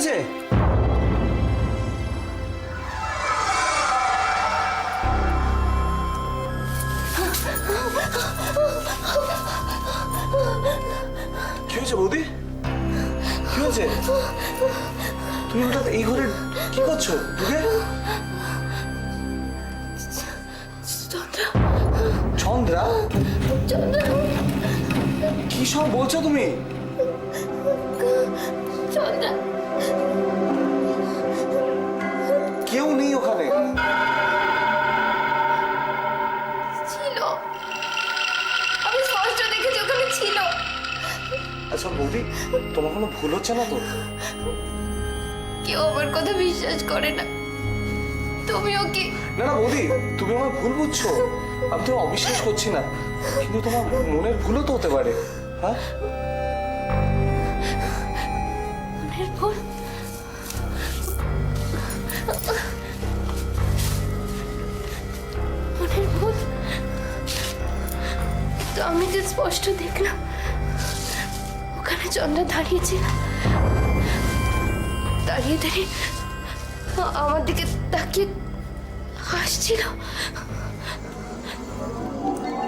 হয়েছে? কি হয়েছে বৌদি? কি হয়েছে? তুমি হঠাৎ এই ঘরে কি করছো? ঢুকে চন্দ্রা, কি সব বলছো তুমি? কেউ নেই ওখানে। ছিল, আমি স্পষ্ট দেখেছি ওখানে ছিল। আচ্ছা বৌদি, তোমার কোনো ভুল হচ্ছে না তো? কেউ আমার কথা বিশ্বাস করে না। তুমিও কি? না না বৌদি, তুমি আমার ভুল বুঝছো। আমি তো অবিশ্বাস করছি না, কিন্তু তোমার মনের ভুলও তো হতে পারে। হ্যাঁ, মনের ভুল? মনের ভুল? তো আমি যে স্পষ্ট দেখলাম ওখানে চন্দ্রা দাঁড়িয়েছিল, দাঁড়িয়ে দাঁড়িয়ে আমার দিকে তাকিয়ে হাসছিল।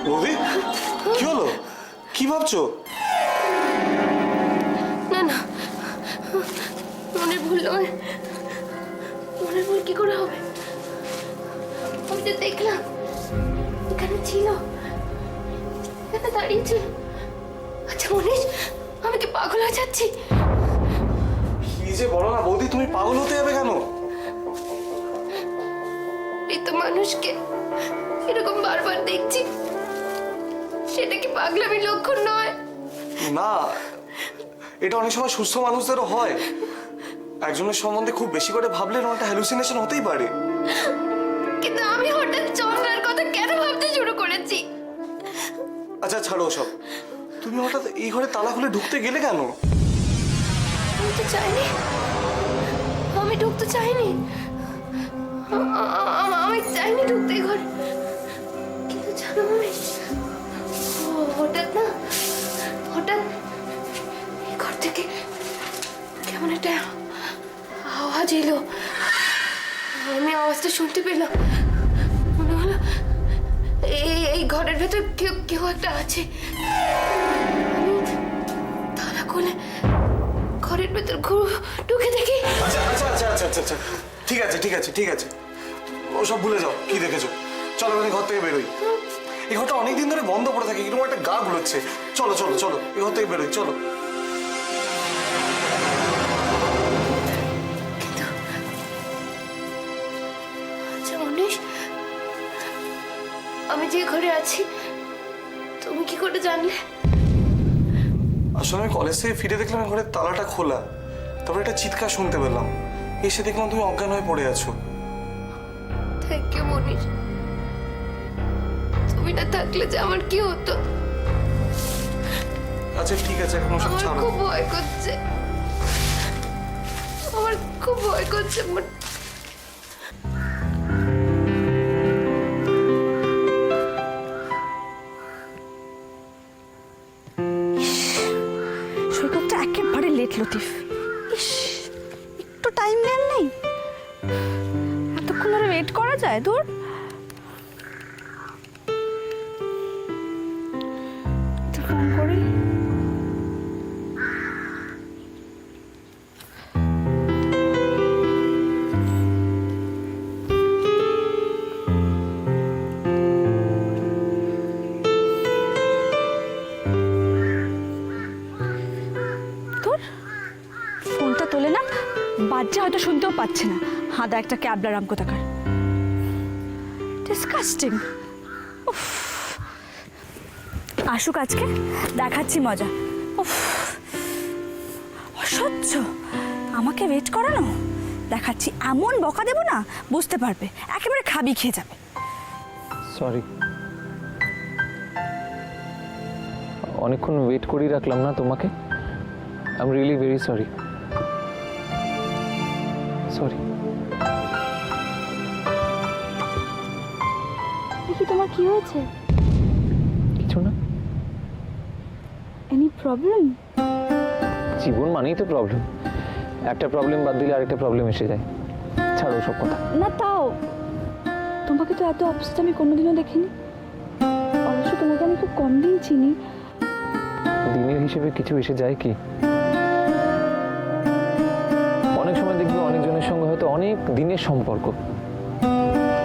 বৌদি কি হলো? কি ভাবছো? না না, মনের ভুল নয়। মনের ভুল কি করে হবে? আমি তো দেখলাম এখানে ছিল, এখানে দাঁড়িয়েছিল। আচ্ছা মনীষ, আমি কি পাগল হয়ে যাচ্ছি? কি যে বলো না বৌদি, তুমি পাগল হতে যাবে কেন? এই তো মানুষকে এরকম বারবার দেখছি, সেটা কি পাগলামির লক্ষণ নয়? না, এটা অনেক সময় সুস্থ মানুষদেরও হয়। একজনের সম্বন্ধে খুব বেশি করে ভাবলে একটা হ্যালুসিনেশন হতেই পারে। কিন্তু আমি হঠাৎ চন্দ্রার কথা কেন ভাবতে শুরু করেছি? আচ্ছা ছাড়ো সব, তুমি হঠাৎ এই ঘরে তালা খুলে ঢুকতে গেলে কেন? আমি তো চাইনি, আমি ঢুকতে চাইনি। আমি চাইনি ঢুকতে এই ঘরে। কিন্তু জানো মনীষ, হঠাৎ না, হঠাৎ এই ঘর থেকে কেমন একটা আওয়াজ এলো। আমি আওয়াজটা শুনতে পেলাম। মনে হলো এই ঘরের ভেতর কেউ কেউ একটা আছে। আমি তালা খুলে ঘরের ভেতর ঢুকে দেখি। আচ্ছা আচ্ছা আচ্ছা আচ্ছা আচ্ছা আচ্ছা, ঠিক আছে ঠিক আছে ঠিক আছে, ওসব ভুলে যাও। কি দেখেছো? চলো মানে ঘর থেকে বেরোই। এই ঘরটা অনেকদিন ধরে বন্ধ পড়ে থাকে, এরকম একটা গা গুলোচ্ছে। চলো চলো চলো, এই ঘর থেকে বেরোই, চলো। আচ্ছা মনীষ, আমি যে ঘরে আছি তুমি কি করে জানলে? আসলে আমি কলেজ থেকে ফিরে দেখলাম এই ঘরের তালাটা খোলা, তারপরে একটা চিৎকার শুনতে পেলাম। এসে দেখলাম তুমি অজ্ঞান হয়ে পড়ে আছো। থ্যাংক ইউ মনীষ, তুমি না থাকলে যে আমার কি হতো। আচ্ছা ঠিক আছে, এখন ওসব আমার ছাড়ো। খুব ভয় করছে, আমার খুব ভয় করছে। সৈকতটা একেবারে লেট লতিফ। ইস, একটু টাইম নেন নেই, এতক্ষণ ধরে ওয়েট করা যায়? দূর, ফোন করি। ফোনটা তোলে না, বাচ্চা হয়তো শুনতেও পাচ্ছে না। হাদা একটা ক্যাবলা রাম কোথাকার, ডিসকাস্টিং। আসুক আজকে, দেখাচ্ছি মজা। উফ, অসহ্য আমাকে ওয়েট করানো। দেখাচ্ছি, এমন বকা দেবো না বুঝতে পারবে, একেবারে খাবি খেয়ে যাবে। সরি, অনেকক্ষণ ওয়েট করিয়ে রাখলাম না তোমাকে। I am really very sorry. Sorry. দেখি তোমার কি হয়েছে? কিছু না। Any problem? জীবন মানেই তো প্রবলেম। একটা প্রবলেম বাদ দিলে আরেকটা প্রবলেম এসে যায়। ছাড়ো সব কথা। না তাও তোমাকে তো এত অপসেট আমি কোনোদিনও দেখিনি। অবশ্য তোমাকে আমি খুব কম দিন চিনি। দিনের হিসেবে কিছু এসে যায় কি? অনেক সময় দেখবে অনেকজনের সঙ্গে হয়তো অনেক দিনের সম্পর্ক,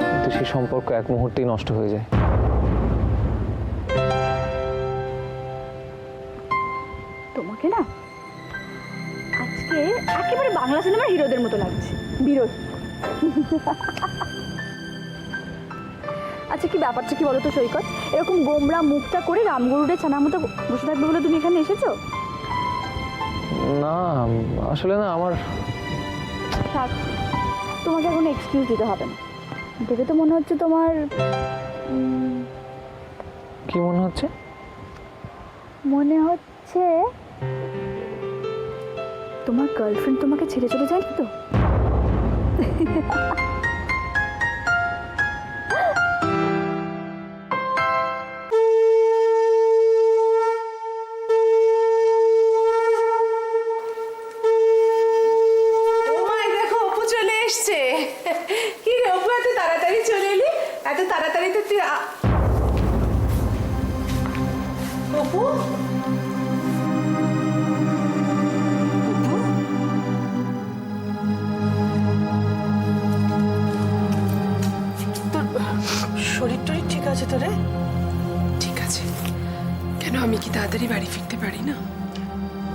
কিন্তু সেই সম্পর্ক এক মুহূর্তেই নষ্ট হয়ে যায়। তোমাকে না আজকে একেবারে বাংলা সিনেমার হিরোদের মতো লাগছে, বিরোধ। আচ্ছা কি ব্যাপারটা কি বলো তো সৈকত, এরকম গোমরা মুখটা করে রামগরুড়ে ছানার মতো বসে থাকবে বলে তুমি এখানে এসেছো? না আসলে না, আমার থাক, তোমাকে এখন এক্সকিউজ দিতে হবে না। দেখে তো মনে হচ্ছে তোমার কি মনে হচ্ছে? মনে হচ্ছে তোমার গার্লফ্রেন্ড তোমাকে ছেড়ে চলে যায়নি তো? কি রে অপু, এত তাড়াতাড়ি চলে এলি? এত তাড়াতাড়ি তো তুই অপু, শরীর টরীর ঠিক আছে তো রে? ঠিক আছে। কেন, আমি কি তাড়াতাড়ি বাড়ি ফিরতে পারি না?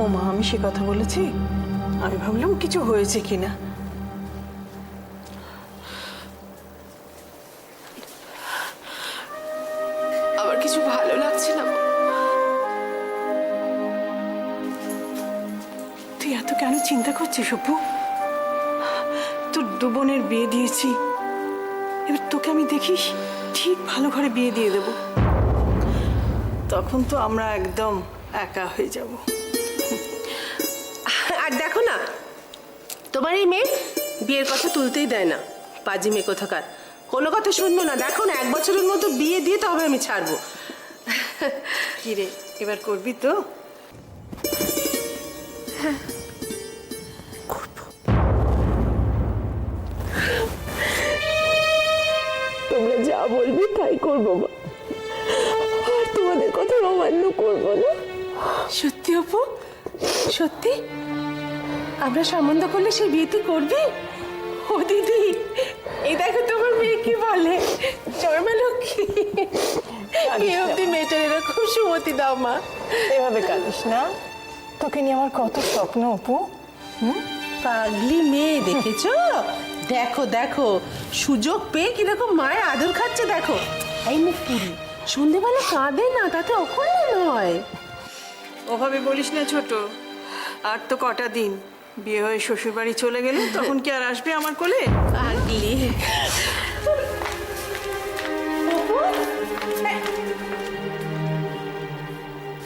ও মা, আমি সে কথা বলেছি? আমি ভাবলাম কিছু হয়েছে কিনা। আমার কিছু ভালো লাগছে না। তুই এত কেন চিন্তা করছিস অপু? তোর দু বোনের বিয়ে দিয়েছি, এবার তোকে আমি দেখিস ঠিক ভালো ঘরে বিয়ে দিয়ে দেব। তখন তো আমরা একদম একা হয়ে যাব। আর দেখো না, তোমার এই মেয়ে বিয়ের কথা তুলতেই দেয় না। পাজি মেয়ে কোথাকার, কোনো কথা শুনবো না। দেখো না, 1 বছরের মতো বিয়ে দিয়ে তবে আমি ছাড়বো। কি রে, এবার করবি তো? তোমরা যা বলবি তাই করবো মা, আর তোমাদের কথা অমান্য করবো না। সত্যি অপু, সত্যি আমরা সম্বন্ধ করলে সেই বিয়ে তুই করবি? ও দিদি, এই দেখো তোমার মেয়ে কি বলে। জয়মালক্ষ্মী, এই অব্দি মেয়েটার এরকম সুমতি দাও মা। এভাবে কাঁদিস না, তোকে নিয়ে আমার কত স্বপ্ন অপু। পাগলি মেয়ে, দেখেছো? দেখো দেখো, সুযোগ পেয়ে কিরকম মায়ের আদর খাচ্ছে দেখো। এই মুখ পুরি সন্ধেবেলা কাঁদে না, তাতে অকল্যাণ হয়। ওভাবে বলিস না ছোট, আর তো কটা দিন, বিয়ে হয়ে শ্বশুর বাড়ি চলে গেলে তখন কি আর আসবে আমার কোলে? পাগলি।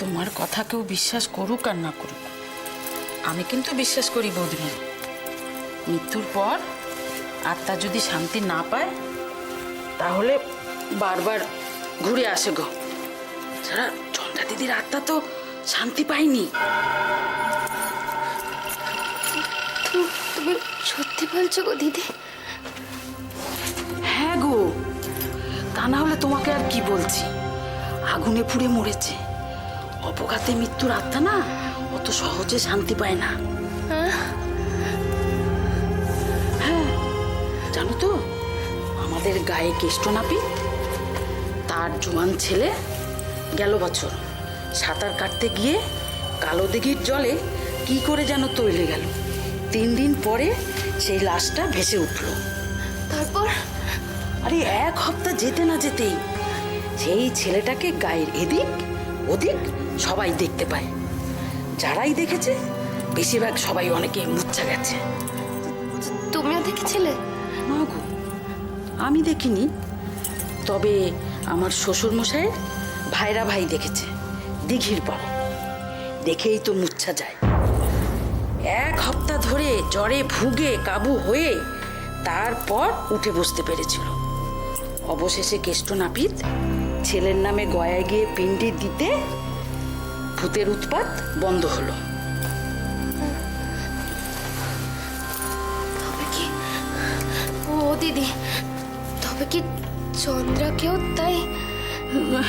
তোমার কথা কেউ বিশ্বাস করুক আর না করুক, আমি কিন্তু বিশ্বাস করি বৌদিমা। মৃত্যুর পর আত্মা যদি শান্তি না পায় তাহলে বারবার ঘুরে আসে গো। ছাড়া চন্দ্রা দিদির আত্মা তো শান্তি পায়নি। তুমি সত্যি বলছো গো দিদি? হ্যাঁ গো, তা না হলে তোমাকে আর কি বলছি। আগুনে পুড়ে মরেছে। অপঘাতে মৃত্যুর আত্মা না অত সহজে শান্তি পায় না। হ্যাঁ, জানো তো আমাদের গায়ে কেষ্ট নাপিত, তার জোয়ান ছেলে গেল বছর সাঁতার কাটতে গিয়ে কালো দিঘির জলে কি করে যেন তৈলে গেল। 3 দিন পরে সেই লাশটা ভেসে উঠল। তারপর? আরে 1 সপ্তাহ যেতে না যেতেই সেই ছেলেটাকে গায়ের এদিক ওদিক সবাই দেখতে পায়। যারাই দেখেছে বেশিরভাগ সবাই অনেকে মূর্ছা গেছে। তুমিও দেখেছিলে? না গো, আমি দেখিনি, তবে আমার শ্বশুর মশাইয়ের ভাইরা ভাই দেখেছে দিঘির পাড়ে। দেখেই তো মূর্ছা যায়। 1 সপ্তাহ ধরে জ্বরে ভুগে কাবু হয়ে তারপর উঠে বসতে পেরেছিল। অবশেষে কেষ্ট নাপিত ছেলের নামে গয়ায় গিয়ে পিণ্ডি দিতে ভূতের উৎপাত বন্ধ হলো। কি চন্দ্রাকেও তাই?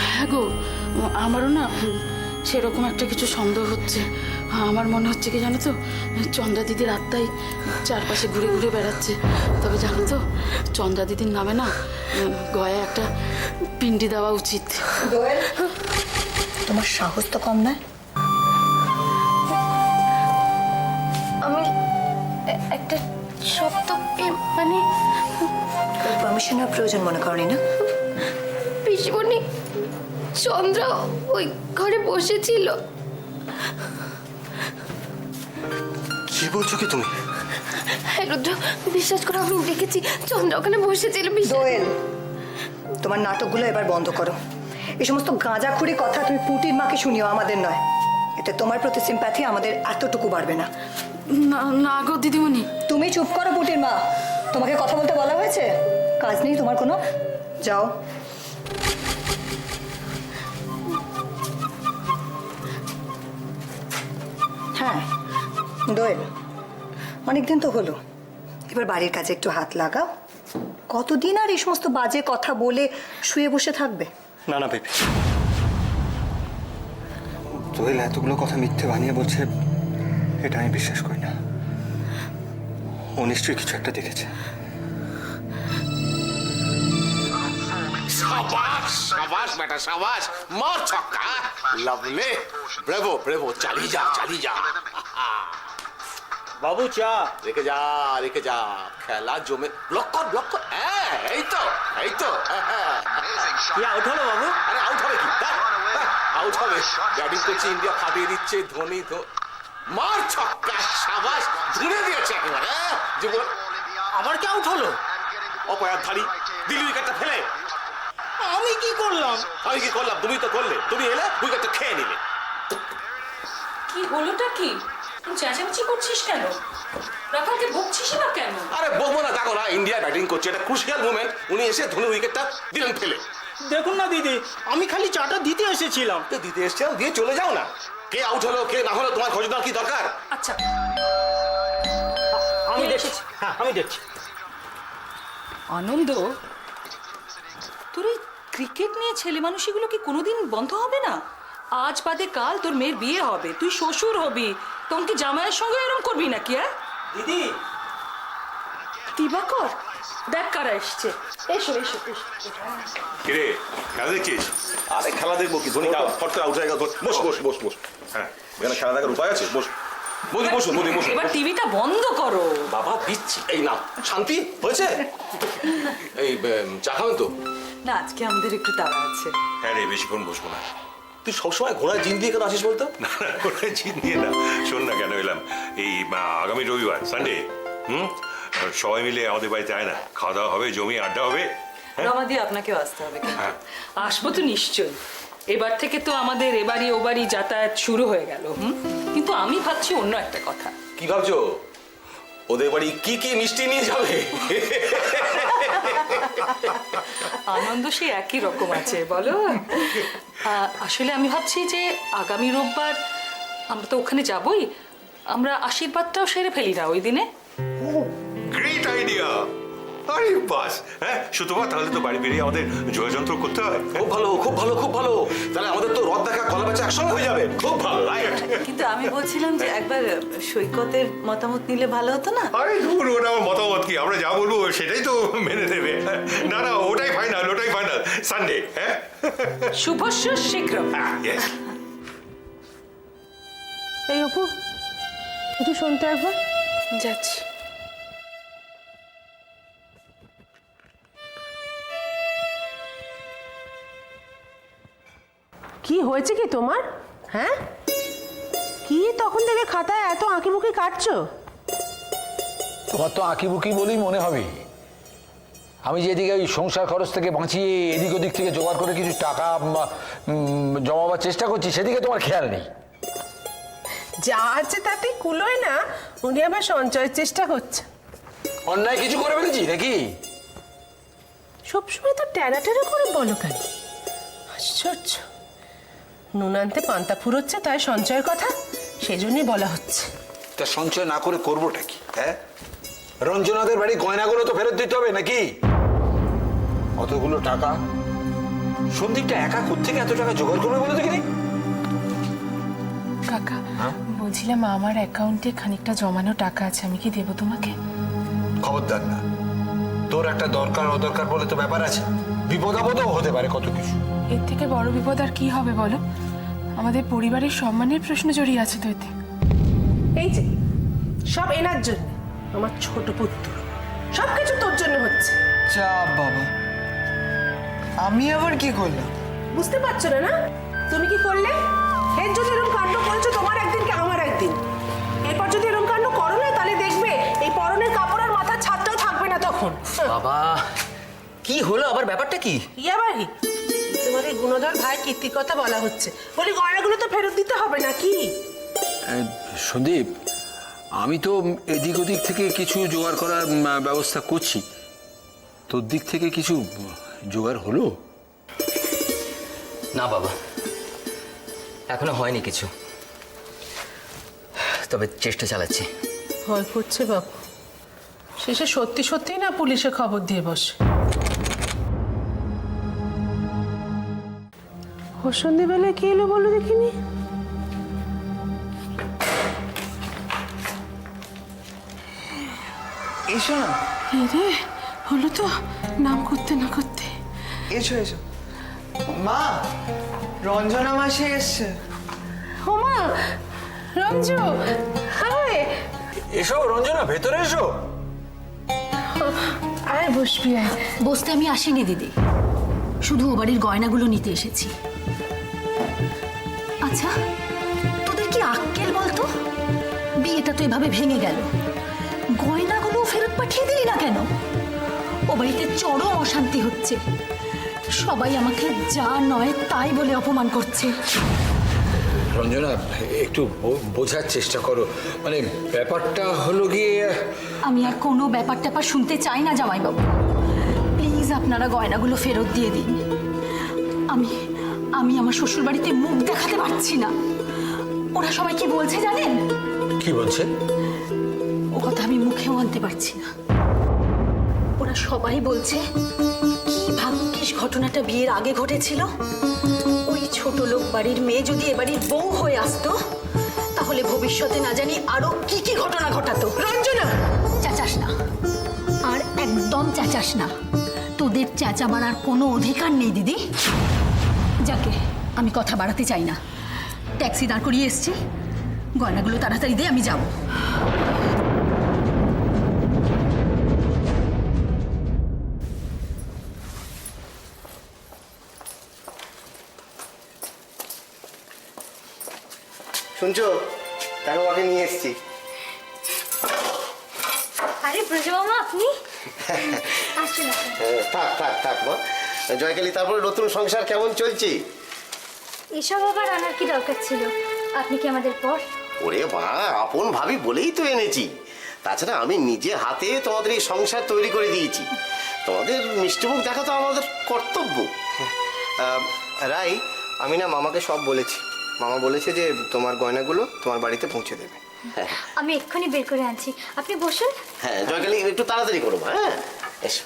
হ্যাঁ গো, আমারও না সেরকম একটা কিছু সন্দেহ হচ্ছে। আমার মনে হচ্ছে কি জানো তো, চন্দ্রা দিদির আত্মাই চারপাশে ঘুরে ঘুরে বেড়াচ্ছে। তবে জানো তো, চন্দ্রা দিদির নামে না গয়ে একটা পিণ্ডি দেওয়া উচিত। দোয়েল, তোমার সাহস তো কম নয়। আমি একটা শব্দ মানে পারমিশনের প্রয়োজন মনে করনি না? পিসিমণি, চন্দ্র ওই ঘরে বসেছিল। কি বলছো কি তুমি? হ্যাঁ রুদ্র, বিশ্বাস করো আমি দেখেছি চন্দ্র ওখানে বসেছিল। দোয়েল, তোমার নাটকগুলো এবার বন্ধ করো। এই সমস্ত গাঁজাখুরি কথা তুমি পুটির মাকে শুনিও, আমাদের নয়। এতে তোমার প্রতি সিম্প্যাথি আমাদের এতটুকু বাড়বে না। না না গো দিদিমণি। তুমি চুপ করো পুটির মা, তোমাকে কথা বলতে বলা হয়েছে? কাজ নেই তোমার কোনো? যাও। হ্যাঁ দোয়েল, অনেকদিন তো হলো, এবার বাড়ির কাজে একটু হাত লাগাও। কতদিন আর এই সমস্ত বাজে কথা বলে শুয়ে বসে থাকবে? না না বেবি, দোয়েল এতগুলো কথা মিথ্যে বানিয়ে বলছে, এটা আমি বিশ্বাস করি না। ও নিশ্চয়ই কিছু একটা দেখেছে। शाबाश शाबाश बेटा शाबाश, मार छक्का, लवली, ब्रेवो ब्रेवो, चली जा বাবু চা। রেখে যা খেলা জমে। ব্লক কর, হ্যাঁ এই তো কি আউট হলো বাবু? আরে আউট হবে কি, আউট হবে। ব্যাটিং করছে ইন্ডিয়া, ফাটিয়ে দিচ্ছে ধোনি। মার ছক্কা, শাবাশ, ধুনে দিয়েছে একেবারে জীবন। আবার কি আউট হলো? অপয়ারধারী দিল্লি উইকেটটা ফেলে। আমি কি করলাম? তুমি তো করলে, তুমি এলে উইকেটটা খেয়ে নিলে। কি হলোটা কি? তুই চেঁচামেচি করছিস কেন? রাখালকে বকছিস না কেন? আরে বলবো না, দেখো না ইন্ডিয়া ব্যাটিং করছে, এটা ক্রুশিয়াল মোমেন্ট। উনি এসে ধোনি উইকেটটা দিলেন ফেলে। দেখুন না দিদি, আমি খালি চাটা দিতে এসেছিলাম। তো দিতে এসছেন, দিয়ে চলে যাও না। কে আউট হলো কে না হলো তোমার খোঁজ দেওয়ার কি দরকার? আচ্ছা আমি দেখছি, হ্যাঁ আমি দেখছি। আনন্দ, তোর এই ক্রিকেট নিয়ে ছেলে মানুষগুলো কি কোনোদিন বন্ধ হবে না? আজ বাদে কাল তোর মেয়ের বিয়ে হবে, তুই শ্বশুর হবি, তখন কি জামাইয়ের সঙ্গে এরকম করবি নাকি? হ্যাঁ দিদি, দিবাকর, দেখ কারা এসছে। এসো। কিরে খেলা দেখছিস? আরে খেলা দেখবো কি, ধোনি ফট করে আউট হয়ে গেল। বস। হ্যাঁ এখানে খেলা দেখার উপায় আছে? বসুন। এবার টিভিটা বন্ধ করো। বাবা দিচ্ছি, এই না শান্তি হয়েছে। এই চা খাবেন তো? না, আজকে আমাদের একটু তাড়া আছে। হ্যাঁ রে, বেশিক্ষণ বসবো না। তুই সবসময় ঘোড়ায় জিন দিয়ে কেন আসিস বলতো? না ওটা জিত নিয়ে না, শোন না কেন এলাম। এই আগামী রবিবার সানডে সবাই মিলে আমাদের বাড়িতে আয় না, খাওয়া দাওয়া হবে, জমি আড্ডা হবে। রমাদি, আপনাকেও আসতে হবে কিন্তু। হ্যাঁ। আসবো তো নিশ্চয়ই। এবার থেকে তো আমাদের এবাড়ি ওবাড়ি যাতায়াত শুরু হয়ে গেল। কিন্তু আমি ভাবছি অন্য একটা কথা। কি ভাবছো? ওদের বাড়ি কি কি মিষ্টি নিয়ে যাবে? আনন্দ সে একই রকম আছে বলো। আসলে আমি ভাবছি যে আগামী রোববার আমরা তো ওখানে যাবই, আমরা আশীর্বাদটাও সেরে ফেলি না ওই দিনে। Great idea. আরে বাস, হ্যাঁ সুতপা, তাহলে তো বাড়ি বেরিয়ে আমাদের যোগাযন্ত্র করতে হয়। খুব ভালো। তাহলে আমাদের তো রথ দেখা, কলা বেচা একসঙ্গে হয়ে যাবে। খুব ভালো, রাইট। কিন্তু আমি বলছিলাম যে একবার সৈকতের মতামত নিলে ভালো হতো না? আরে ধুর, ওটা আমার মতামত কি, আমরা যা বলবো সেটাই তো মেনে নেবে। না ওটাই ফাইনাল সানডে। হ্যাঁ শুভস্য শীঘ্র। ইয়েস। এই অপু, একটু শুনতে একবার। যাচ্ছি। কি হয়েছে কি তোমার? হ্যাঁ, কি তখন থেকে খাতায় এত আঁকিবুকি কাটছো? তোমার তো আঁকিবুকি বলেই মনে হবে। আমি যেদিকে ওই সংসার খরচ থেকে বাঁচিয়ে এদিক ওদিক থেকে জোগাড় করে কিছু টাকা জমাবার চেষ্টা করছি, সেদিকে তোমার খেয়াল নেই। যা আছে তাতে কুলোয় না, উনি আবার সঞ্চয়ের চেষ্টা করছে। অন্যায় কিছু করে ফেলেছি নাকি? সবসময় তো টেরা টেরা করে বলো কেন? আশ্চর্য, নুন আনতে পান্তা ফুরোচ্ছে তাই সঞ্চয়ের কথা, সেজন্যই বলা হচ্ছে। তা সঞ্চয় না করে করবোটা কি? হ্যাঁ, রঞ্জনাদের বাড়ি গয়নাগুলো তো ফেরত দিতে হবে নাকি? অতগুলো টাকা সন্দীপটা একা কোত্থেকে এত টাকা জোগাড় করবে বলে দেখিনি? কাকা বলছিলাম আমার অ্যাকাউন্টে খানিকটা জমানো টাকা আছে, আমি কি দেবো তোমাকে? খবরদার না, তোর একটা দরকার অদরকার বলে তো ব্যাপার আছে, বিপদ আপদও হতে পারে কত কিছু। এর থেকে বড় বিপদ আর কি হবে বলো? আমাদের পরিবারের সম্মানের প্রশ্ন জড়িয়ে আছে তো এতে। এই যে সব এনার জন্য, আমার ছোট পুত্র, সবকিছু তোর জন্য হচ্ছে। যা বাবা, আমি আবার কি করলাম? বুঝতে পারছো না? না তুমি কি করলে? এর যদি এরকম কাণ্ড করেছো তোমার একদিন কি আমার একদিন। এরপর যদি এরকম কাণ্ড করো না তাহলে দেখবে এই পরনের কাপড়ের মাথার ছাদটাও থাকবে না তখন। বাবা কি হলো আবার, ব্যাপারটা কি? আবার কি তোমার এই গুণধর ভাই কীর্তির কথা বলা হচ্ছে, বলি গয়নাগুলো তো ফেরত দিতে হবে নাকি? সন্দীপ, আমি তো এদিক ওদিক থেকে কিছু জোগাড় করার ব্যবস্থা করছি, তোর দিক থেকে কিছু জোগাড় হলো? না বাবা, এখনো হয়নি কিছু, তবে চেষ্টা চালাচ্ছি। ভয় করছে বাবু, শেষে সত্যি সত্যি না পুলিশে খবর দিয়ে বসে। ও সন্ধ্যেবেলায় কি এলো বলো দেখিনি? এসো না, রে হলো তো নাম করতে না করতে। এসো এসো। মা, রঞ্জনা মাসি এসছে। ও মা, রঞ্জু, আয় এসো রঞ্জনা, ভেতরে এসো। আয় বসবি, আয়। বসতে আমি আসিনি দিদি, শুধু ও বাড়ির গয়নাগুলো নিতে এসেছি। আচ্ছা, তোদের কি আক্কেল বলতো? বিয়েটা তো এভাবে ভেঙে গেল, গয়নাগুলো ফেরত পাঠিয়ে দিলি না কেন? ও বাড়িতে চরম অশান্তি হচ্ছে, সবাই আমাকে যা নয় তাই বলে অপমান করছে। রঞ্জনা, একটু বোঝার চেষ্টা করো, মানে ব্যাপারটা হলো গিয়ে। আমি আর কোনো ব্যাপার ট্যাপার শুনতে চাই না জামাইবাবু, প্লিজ আপনারা গয়নাগুলো ফেরত দিয়ে দিন। আমি আমার শ্বশুর বাড়িতে মুখ দেখাতে পারছি না। ওরা সবাই কি বলছে জানেন? কি বলছে? ও কথা আমি মুখেও আনতে পারছি না। ওরা সবাই বলছে কি ভাগ্যিস ঘটনাটা বিয়ের আগে ঘটেছিল। ওই ছোট লোক বাড়ির মেয়ে যদি এ বাড়ির বউ হয়ে আসতো, তাহলে ভবিষ্যতে না জানি আরো কি কি ঘটনা ঘটাতো। রঞ্জনা, চেঁচাস না, আর একদম চেঁচাস না। তোদের চেঁচা বাড়ার কোনো অধিকার নেই দিদি। যাকে আমি কথা বাড়াতে চাই না, ট্যাক্সি দাঁড় করিয়ে এসছি, গয়নাগুলো তাড়াতাড়ি দিয়ে আমি যাব। শুনছো, তাকে ওকে নিয়ে এসছি। আরে ব্রজমামা, আপনি আসুন। থাক থাক থাক মা। জয়কালী, তারপরে নতুন সংসার কেমন চলছে? এসব আবার আনার কি দরকার ছিল? আপনি কি আমাদের পর? ওরে মা, আপন ভাবি বলেই তো এনেছি। তাছাড়া আমি নিজে হাতে তোমাদের এই সংসার তৈরি করে দিয়েছি, তোমাদের মিষ্টিমুখ দেখা তো আমাদের কর্তব্য। রাই, আমি না মামাকে সব বলেছি। মামা বলেছে যে তোমার গয়নাগুলো তোমার বাড়িতে পৌঁছে দেবে। আমি এক্ষুনি বের করে আনছি, আপনি বসুন। হ্যাঁ জয়কালী, একটু তাড়াতাড়ি করো মা। হ্যাঁ এসো।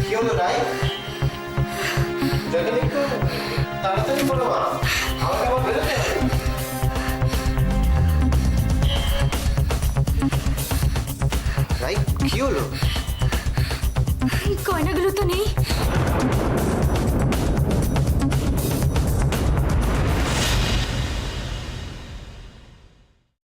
কি হলো রাই? জয়কালী, একটু তাড়াতাড়ি করো মা, আমাকে আবার বেরোতে হবে। রাই, কি হলো? এই গয়নাগুলো তো নেই।